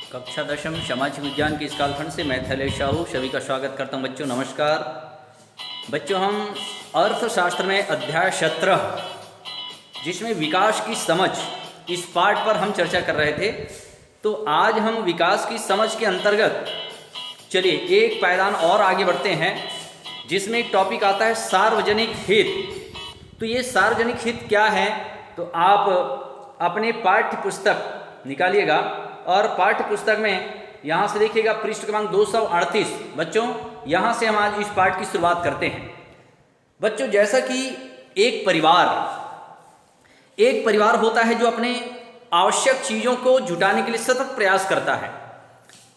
कक्षा दशम सामाजिक विज्ञान के इस कालखंड से मैं थैलेश साहू सभी का स्वागत करता हूं। बच्चों नमस्कार। बच्चों हम अर्थशास्त्र में अध्याय 17 जिसमें विकास की समझ इस पाठ पर हम चर्चा कर रहे थे। तो आज हम विकास की समझ के अंतर्गत चलिए एक पायदान और आगे बढ़ते हैं जिसमें एक टॉपिक आता है सार्वजनिक हित। तो ये सार्वजनिक हित क्या है, तो आप अपने पाठ्य पुस्तक निकालिएगा और पाठ्य पुस्तक में यहाँ से देखिएगा पृष्ठ क्रमांक 238। बच्चों यहाँ से हम आज इस पाठ की शुरुआत करते हैं। बच्चों जैसा कि एक परिवार होता है जो अपने आवश्यक चीज़ों को जुटाने के लिए सतत प्रयास करता है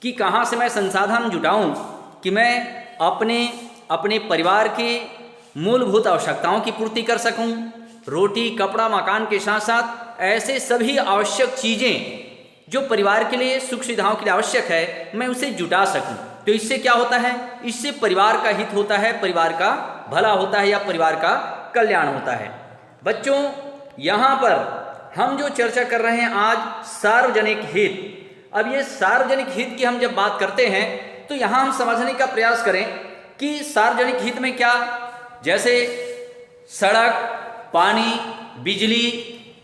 कि कहाँ से मैं संसाधन जुटाऊं कि मैं अपने परिवार के मूलभूत आवश्यकताओं की पूर्ति कर सकूं। रोटी कपड़ा मकान के साथ साथ ऐसे सभी आवश्यक चीज़ें जो परिवार के लिए सुख सुविधाओं के लिए आवश्यक है मैं उसे जुटा सकूं। तो इससे क्या होता है, इससे परिवार का हित होता है, परिवार का भला होता है या परिवार का कल्याण होता है। बच्चों यहाँ पर हम जो चर्चा कर रहे हैं आज सार्वजनिक हित। अब ये सार्वजनिक हित की हम जब बात करते हैं तो यहाँ हम समझने का प्रयास करें कि सार्वजनिक हित में क्या, जैसे सड़क, पानी, बिजली,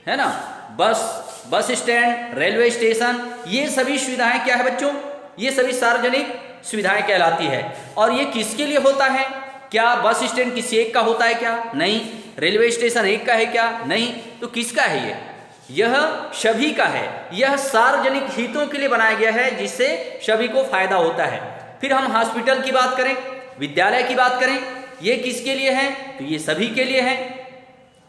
है ना, बस स्टैंड, रेलवे स्टेशन, ये सभी सुविधाएं क्या है बच्चों, ये सभी सार्वजनिक सुविधाएं कहलाती है। और ये किसके लिए होता है? क्या बस स्टैंड किसी एक का होता है क्या? नहीं। रेलवे स्टेशन एक का है क्या? नहीं। तो किसका है ये? यह सभी का है। यह सार्वजनिक हितों के लिए बनाया गया है जिससे सभी को फायदा होता है। फिर हम हॉस्पिटल की बात करें, विद्यालय की बात करें, ये किसके लिए है? तो ये सभी के लिए है।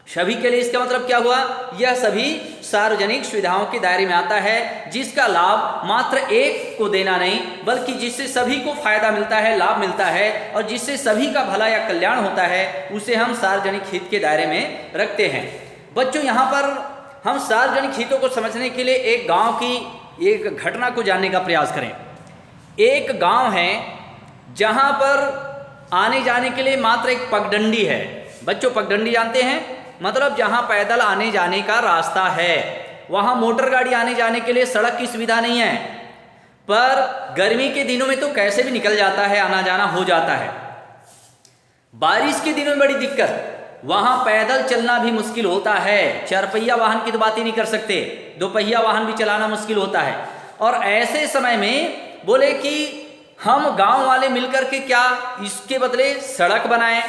सभी के लिए इसका मतलब क्या हुआ? यह सभी सार्वजनिक सुविधाओं के दायरे में आता है जिसका लाभ मात्र एक को देना नहीं बल्कि जिससे सभी को फायदा मिलता है, लाभ मिलता है और जिससे सभी का भला या कल्याण होता है, उसे हम सार्वजनिक हित के दायरे में रखते हैं। बच्चों यहाँ पर हम सार्वजनिक हितों को समझने के लिए एक गाँव की एक घटना को जानने का प्रयास करें। एक गाँव है जहाँ पर आने जाने के लिए मात्र एक पगडंडी है। बच्चों पगडंडी जानते हैं, मतलब जहाँ पैदल आने जाने का रास्ता है, वहाँ मोटर गाड़ी आने जाने के लिए सड़क की सुविधा नहीं है। पर गर्मी के दिनों में तो कैसे भी निकल जाता है, आना जाना हो जाता है। बारिश के दिनों में बड़ी दिक्कत, वहाँ पैदल चलना भी मुश्किल होता है। चारपहिया वाहन की तो बात ही नहीं कर सकते, दोपहिया वाहन भी चलाना मुश्किल होता है। और ऐसे समय में बोले कि हम गाँव वाले मिलकर के क्या इसके बदले सड़क बनाएं।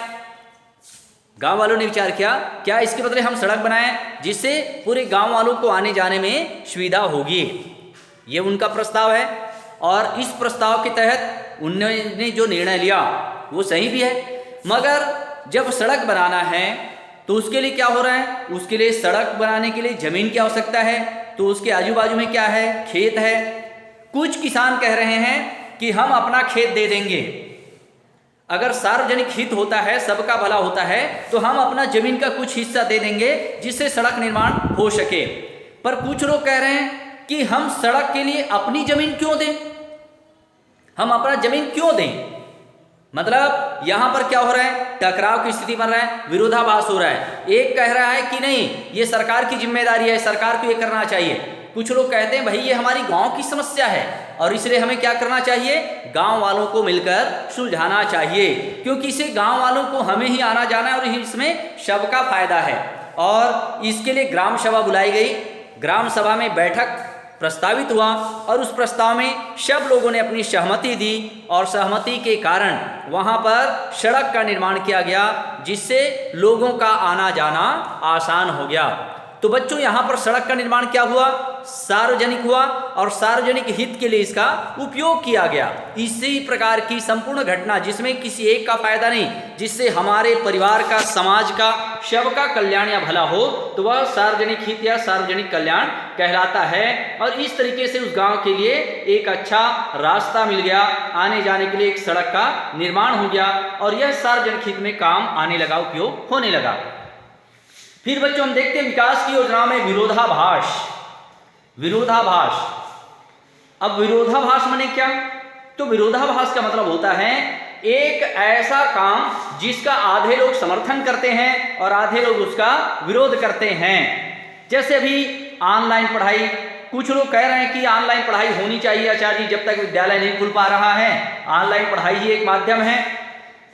गांव वालों ने विचार किया क्या इसके बदले हम सड़क बनाएं जिससे पूरे गांव वालों को आने जाने में सुविधा होगी। ये उनका प्रस्ताव है और इस प्रस्ताव के तहत उन्होंने जो निर्णय लिया वो सही भी है। मगर जब सड़क बनाना है तो उसके लिए क्या हो रहा है, उसके लिए सड़क बनाने के लिए जमीन की आवश्यकता है। तो उसके आजू बाजू में क्या है, खेत है। कुछ किसान कह रहे हैं कि हम अपना खेत दे देंगे। अगर सार्वजनिक हित होता है, सबका भला होता है, तो हम अपना जमीन का कुछ हिस्सा दे देंगे जिससे सड़क निर्माण हो सके। पर कुछ लोग कह रहे हैं कि हम सड़क के लिए अपनी जमीन क्यों दें, हम अपना जमीन क्यों दें। मतलब यहां पर क्या हो रहा है, टकराव की स्थिति बन रहा है, विरोधाभास हो रहा है। एक कह रहा है कि नहीं ये सरकार की जिम्मेदारी है, सरकार को ये करना चाहिए। कुछ लोग कहते हैं भाई ये हमारी गांव की समस्या है और इसलिए हमें क्या करना चाहिए, गांव वालों को मिलकर सुलझाना चाहिए, क्योंकि इसे गांव वालों को हमें ही आना जाना है और इसमें सबका फायदा है। और इसके लिए ग्राम सभा बुलाई गई। ग्राम सभा में बैठक प्रस्तावित हुआ और उस प्रस्ताव में सब लोगों ने अपनी सहमति दी और सहमति के कारण वहां पर सड़क का निर्माण किया गया जिससे लोगों का आना जाना आसान हो गया। तो बच्चों यहाँ पर सड़क का निर्माण क्या हुआ, सार्वजनिक हुआ और सार्वजनिक हित के लिए इसका उपयोग किया गया। इसी प्रकार की संपूर्ण घटना जिसमें किसी एक का फायदा नहीं, जिससे हमारे परिवार का, समाज का, सबका कल्याण या भला हो, तो वह सार्वजनिक हित या सार्वजनिक कल्याण कहलाता है। और इस तरीके से उस गांव के लिए एक अच्छा रास्ता मिल गया, आने जाने के लिए एक सड़क का निर्माण हो गया और यह सार्वजनिक हित में काम आने लगा, उपयोग होने लगा। फिर बच्चों हम देखते हैं विकास की योजनाओं में विरोधाभास। अब विरोधाभास माने क्या? तो विरोधाभास का मतलब होता है एक ऐसा काम जिसका आधे लोग समर्थन करते हैं और आधे लोग उसका विरोध करते हैं। जैसे अभी ऑनलाइन पढ़ाई कुछ लोग कह रहे हैं कि ऑनलाइन पढ़ाई होनी चाहिए आचार्य जी, जब तक विद्यालय नहीं खुल पा रहा है ऑनलाइन पढ़ाई ही एक माध्यम है।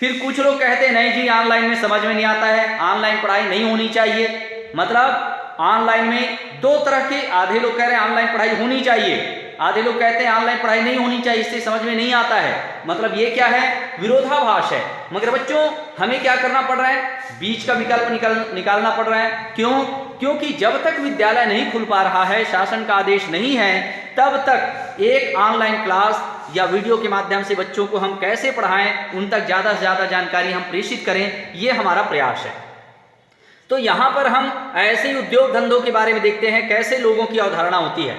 फिर कुछ लोग कहते हैं नहीं जी, ऑनलाइन में समझ में नहीं आता है, ऑनलाइन पढ़ाई नहीं होनी चाहिए। मतलब ऑनलाइन में दो तरह के, आधे लोग कह रहे हैं ऑनलाइन पढ़ाई होनी चाहिए, आधे लोग कहते हैं ऑनलाइन पढ़ाई नहीं होनी चाहिए, इससे समझ में नहीं आता है। मतलब ये क्या है, विरोधाभास है। मगर बच्चों हमें क्या करना पड़ रहा है, बीच का विकल्प निकालना पड़ रहा है। क्यों? क्योंकि जब तक विद्यालय नहीं खुल पा रहा है, शासन का आदेश नहीं है, तब तक एक ऑनलाइन क्लास या वीडियो के माध्यम से बच्चों को हम कैसे पढ़ाएं, उन तक ज़्यादा से ज़्यादा जानकारी हम प्रेषित करें, ये हमारा प्रयास है। तो यहाँ पर हम ऐसे ही उद्योग धंधों के बारे में देखते हैं, कैसे लोगों की अवधारणा होती है।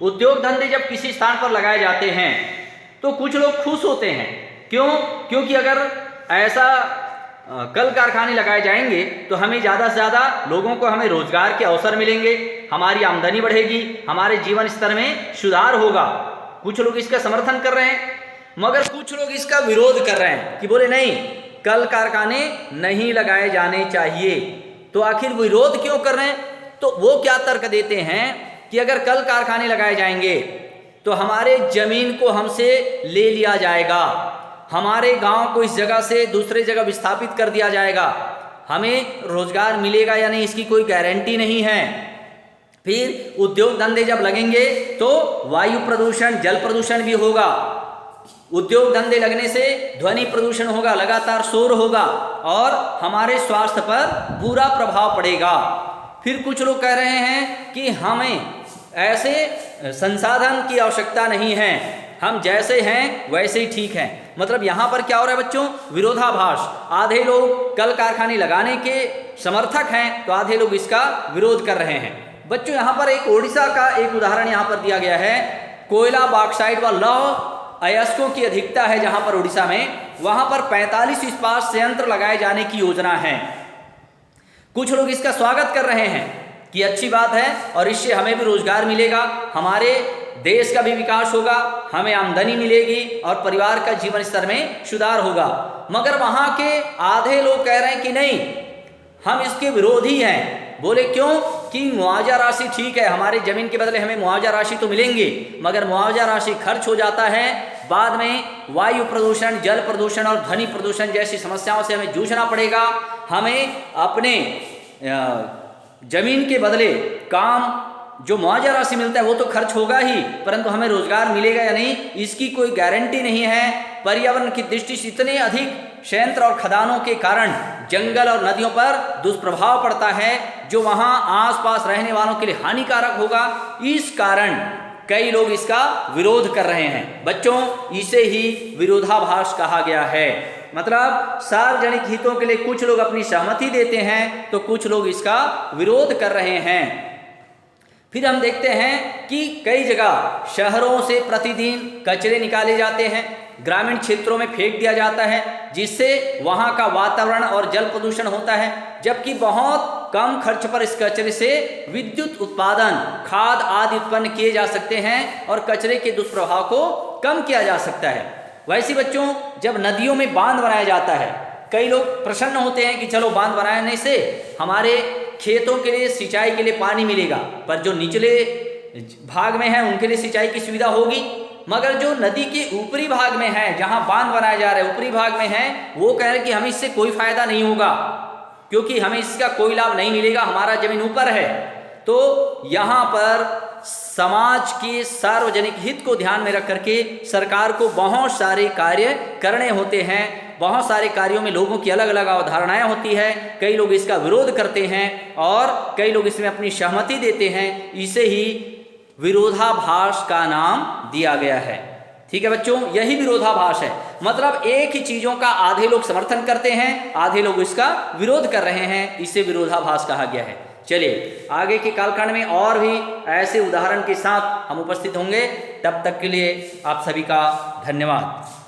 उद्योग धंधे जब किसी स्थान पर लगाए जाते हैं तो कुछ लोग खुश होते हैं। क्यों? क्योंकि अगर ऐसा कल कारखाने लगाए जाएंगे तो हमें ज़्यादा से ज़्यादा लोगों को, हमें रोजगार के अवसर मिलेंगे, हमारी आमदनी बढ़ेगी, हमारे जीवन स्तर में सुधार होगा। कुछ लोग इसका समर्थन कर रहे हैं, मगर कुछ लोग इसका विरोध कर रहे हैं कि बोले नहीं, कल कारखाने नहीं लगाए जाने चाहिए। तो आखिर विरोध क्यों कर रहे हैं? तो वो क्या तर्क देते हैं कि अगर कल कारखाने लगाए जाएंगे तो हमारे जमीन को हमसे ले लिया जाएगा, हमारे गांव को इस जगह से दूसरे जगह विस्थापित कर दिया जाएगा, हमें रोजगार मिलेगा या नहीं इसकी कोई गारंटी नहीं है। फिर उद्योग धंधे जब लगेंगे तो वायु प्रदूषण, जल प्रदूषण भी होगा। उद्योग धंधे लगने से ध्वनि प्रदूषण होगा, लगातार शोर होगा और हमारे स्वास्थ्य पर बुरा प्रभाव पड़ेगा। फिर कुछ लोग कह रहे हैं कि हमें ऐसे संसाधन की आवश्यकता नहीं है, हम जैसे हैं वैसे ही ठीक हैं। मतलब यहाँ पर क्या हो रहा है बच्चों, विरोधाभास। आधे लोग कल कारखाने लगाने के समर्थक हैं तो आधे लोग इसका विरोध कर रहे हैं। बच्चों यहाँ पर एक ओडिशा का एक उदाहरण यहाँ पर दिया गया है। कोयला, बॉक्साइट व लौह अयस्कों की अधिकता है जहाँ पर उड़ीसा में, वहाँ पर 45 इस्पात संयंत्र लगाए जाने की योजना है। कुछ लोग इसका स्वागत कर रहे हैं कि अच्छी बात है और इससे हमें भी रोजगार मिलेगा, हमारे देश का भी विकास होगा, हमें आमदनी मिलेगी और परिवार का जीवन स्तर में सुधार होगा। मगर वहाँ के आधे लोग कह रहे हैं कि नहीं, हम इसके विरोधी हैं। बोले क्यों? कि मुआवजा राशि ठीक है, हमारे जमीन के बदले हमें मुआवजा राशि तो मिलेंगे, मगर मुआवजा राशि खर्च हो जाता है, बाद में वायु प्रदूषण, जल प्रदूषण और ध्वनि प्रदूषण जैसी समस्याओं से हमें जूझना पड़ेगा। हमें अपने जमीन के बदले काम, जो मुआवजा राशि मिलता है वो तो खर्च होगा ही, परंतु हमें रोजगार मिलेगा या नहीं इसकी कोई गारंटी नहीं है। पर्यावरण की दृष्टि से इतने अधिक संयंत्र और खदानों के कारण जंगल और नदियों पर दुष्प्रभाव पड़ता है, जो वहाँ आसपास रहने वालों के लिए हानिकारक होगा। इस कारण कई लोग इसका विरोध कर रहे हैं। बच्चों, इसे ही विरोधाभास कहा गया है। मतलब सार्वजनिक हितों के लिए कुछ लोग अपनी सहमति देते हैं तो कुछ लोग इसका विरोध कर रहे हैं। फिर हम देखते हैं कि कई जगह शहरों से प्रतिदिन कचरे निकाले जाते हैं, ग्रामीण क्षेत्रों में फेंक दिया जाता है, जिससे वहाँ का वातावरण और जल प्रदूषण होता है। जबकि बहुत कम खर्च पर इस कचरे से विद्युत उत्पादन, खाद आदि उत्पन्न किए जा सकते हैं और कचरे के दुष्प्रभाव को कम किया जा सकता है। वैसे बच्चों, जब नदियों में बांध बनाया जाता है, कई लोग प्रसन्न होते हैं कि चलो बांध बनाने से हमारे खेतों के लिए सिंचाई के लिए पानी मिलेगा, पर जो निचले भाग में है उनके लिए सिंचाई की सुविधा होगी। मगर जो नदी के ऊपरी भाग में है, जहां बांध बनाया जा रहा है, ऊपरी भाग में है, वो कह रहे हैं कि हमें इससे कोई फायदा नहीं होगा, क्योंकि हमें इसका कोई लाभ नहीं मिलेगा, हमारा जमीन ऊपर है। तो यहाँ पर समाज के सार्वजनिक हित को ध्यान में रख करके सरकार को बहुत सारे कार्य करने होते हैं। बहुत सारे कार्यों में लोगों की अलग अलग अवधारणाएं होती है। कई लोग इसका विरोध करते हैं और कई लोग इसमें अपनी सहमति देते हैं। इसे ही विरोधाभास का नाम दिया गया है। ठीक है बच्चों, यही विरोधाभास है। मतलब एक ही चीजों का आधे लोग समर्थन करते हैं, आधे लोग इसका विरोध कर रहे हैं, इसे विरोधाभास कहा गया है। चलिए आगे के कालखंड में और भी ऐसे उदाहरण के साथ हम उपस्थित होंगे। तब तक के लिए आप सभी का धन्यवाद।